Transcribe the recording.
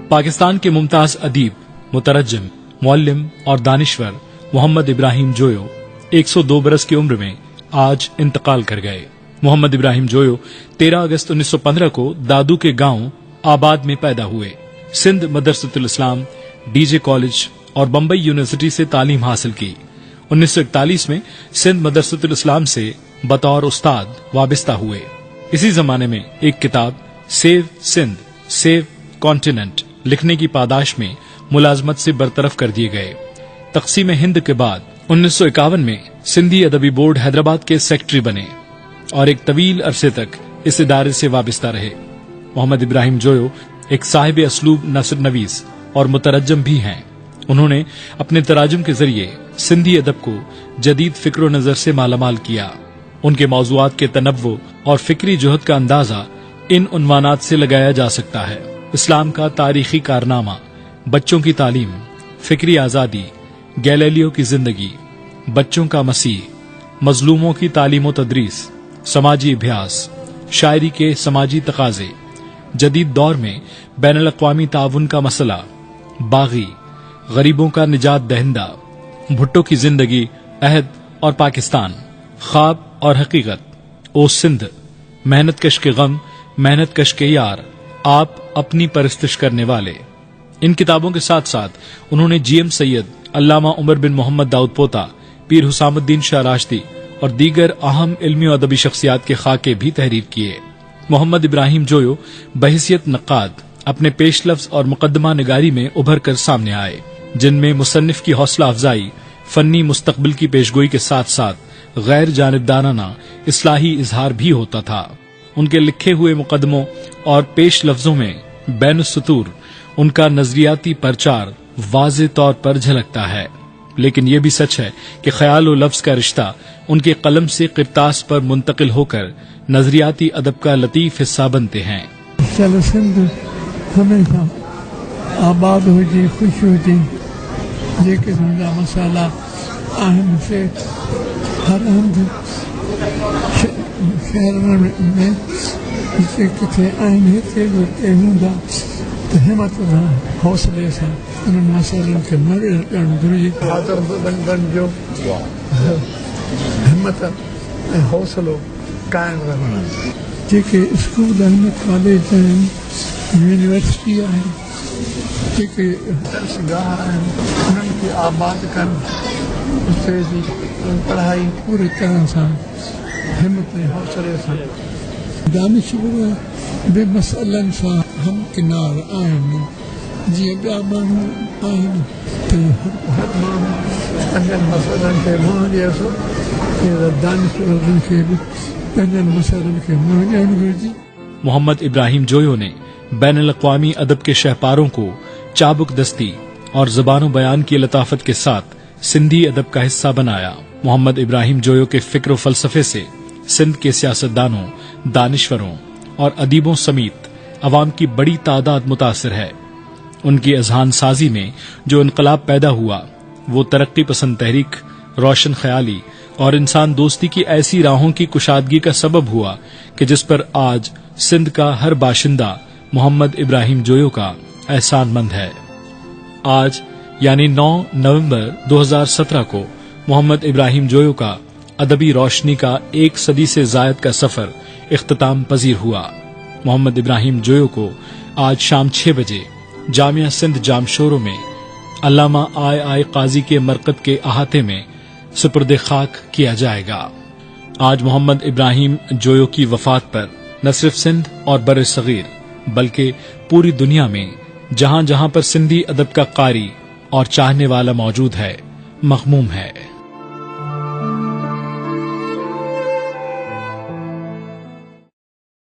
پاکستان کے ممتاز ادیب، مترجم، معلم اور دانشور محمد ابراہیم جویو 102 برس کی عمر میں آج انتقال کر گئے۔ محمد ابراہیم جویو 13 اگست 1915 کو دادو کے گاؤں آباد میں پیدا ہوئے۔ سندھ مدرسۃ الاسلام، ڈی جے کالج اور بمبئی یونیورسٹی سے تعلیم حاصل کی۔ 1941 میں سندھ مدرسۃ الاسلام سے بطور استاد وابستہ ہوئے۔ اسی زمانے میں ایک کتاب سیو سندھ سیو کانٹیننٹ لکھنے کی پاداش میں ملازمت سے برطرف کر دیے گئے۔ تقسیم ہند کے بعد 1951 میں سندھی ادبی بورڈ حیدرآباد کے سیکرٹری بنے اور ایک طویل عرصے تک اس ادارے سے وابستہ رہے۔ محمد ابراہیم جویو ایک صاحب اسلوب نثر نویس اور مترجم بھی ہیں۔ انہوں نے اپنے تراجم کے ذریعے سندھی ادب کو جدید فکر و نظر سے مالا مال کیا۔ ان کے موضوعات کے تنوع اور فکری جہد کا اندازہ ان عنوانات سے لگایا جا سکتا ہے: اسلام کا تاریخی کارنامہ، بچوں کی تعلیم، فکری آزادی، گیلیلیو کی زندگی، بچوں کا مسیح، مظلوموں کی تعلیم و تدریس، سماجی ابحاث، شاعری کے سماجی تقاضے، جدید دور میں بین الاقوامی تعاون کا مسئلہ، باغی، غریبوں کا نجات دہندہ، بھٹو کی زندگی، عہد اور پاکستان، خواب اور حقیقت، او سندھ، محنت کش کے غم، محنت کش کے یار، آپ اپنی پرستش کرنے والے۔ ان کتابوں کے ساتھ ساتھ انہوں نے جی ایم سید، علامہ عمر بن محمد داؤد پوتا، پیر حسام الدین شاہ راشدی اور دیگر اہم علمی و ادبی شخصیات کے خاکے بھی تحریر کیے۔ محمد ابراہیم جویو بحیثیت نقاد اپنے پیش لفظ اور مقدمہ نگاری میں ابھر کر سامنے آئے، جن میں مصنف کی حوصلہ افزائی، فنی مستقبل کی پیشگوئی کے ساتھ ساتھ غیر جانبدارانہ اصلاحی اظہار بھی ہوتا تھا۔ ان کے لکھے ہوئے مقدموں اور پیش لفظوں میں بین السطور ان کا نظریاتی پرچار واضح طور پر جھلکتا ہے، لیکن یہ بھی سچ ہے کہ خیال و لفظ کا رشتہ ان کے قلم سے کرتاس پر منتقل ہو کر نظریاتی ادب کا لطیف حصہ بنتے ہیں۔ چلو سندھ ہمیشہ آباد ہو جی، خوش ہو جی، جیکے سمجھا مسئلہ اہم سے ہر ہند شہرن میں جتنے کتنے آئین ہتے جو ہوندا تو ہمت سان حوصلے سے انہوں مسئلن کے مرل کرن گھرجے۔ حاضر بن جو ہمت حوصلو قائم رکھنا، جیکے اسکول آہن، کالج آہن، یونیورسٹی آہن، جیکے درسگاہ آہن، انہن کی آباد کن، اس سے پڑھائی پوری طرح سے ہمت حوصلے سے دانشور بے مسئلن سے ہم کنار آئین، جی بیا مانو آئین تو ہر مانو پنجن مسئلن کے مانو سو دانشورن کے بھی پنجن مسئلن کے مانو جی۔ محمد ابراہیم جویو نے بین الاقوامی ادب کے شہپاروں کو چابک دستی اور زبان و بیان کی لطافت کے ساتھ سندھی ادب کا حصہ بنایا۔ محمد ابراہیم جویو کے فکر و فلسفے سے سندھ کے سیاستدانوں، دانشوروں اور ادیبوں سمیت عوام کی بڑی تعداد متاثر ہے۔ ان کی اذہان سازی میں جو انقلاب پیدا ہوا وہ ترقی پسند تحریک، روشن خیالی اور انسان دوستی کی ایسی راہوں کی کشادگی کا سبب ہوا کہ جس پر آج سندھ کا ہر باشندہ محمد ابراہیم جویو کا احسان مند ہے۔ آج یعنی 9 نومبر 2017 کو محمد ابراہیم جویو کا ادبی روشنی کا 1 صدی سے زائد کا سفر اختتام پذیر ہوا۔ محمد ابراہیم جویو کو آج شام 6 بجے جامعہ سندھ جامشورو میں علامہ آئی قاضی کے مرقد کے احاطے میں سپرد خاک کیا جائے گا۔ آج محمد ابراہیم جویو کی وفات پر نہ صرف سندھ اور بر صغیر بلکہ پوری دنیا میں جہاں جہاں پر سندھی ادب کا قاری اور چاہنے والا موجود ہے، مغموم ہے۔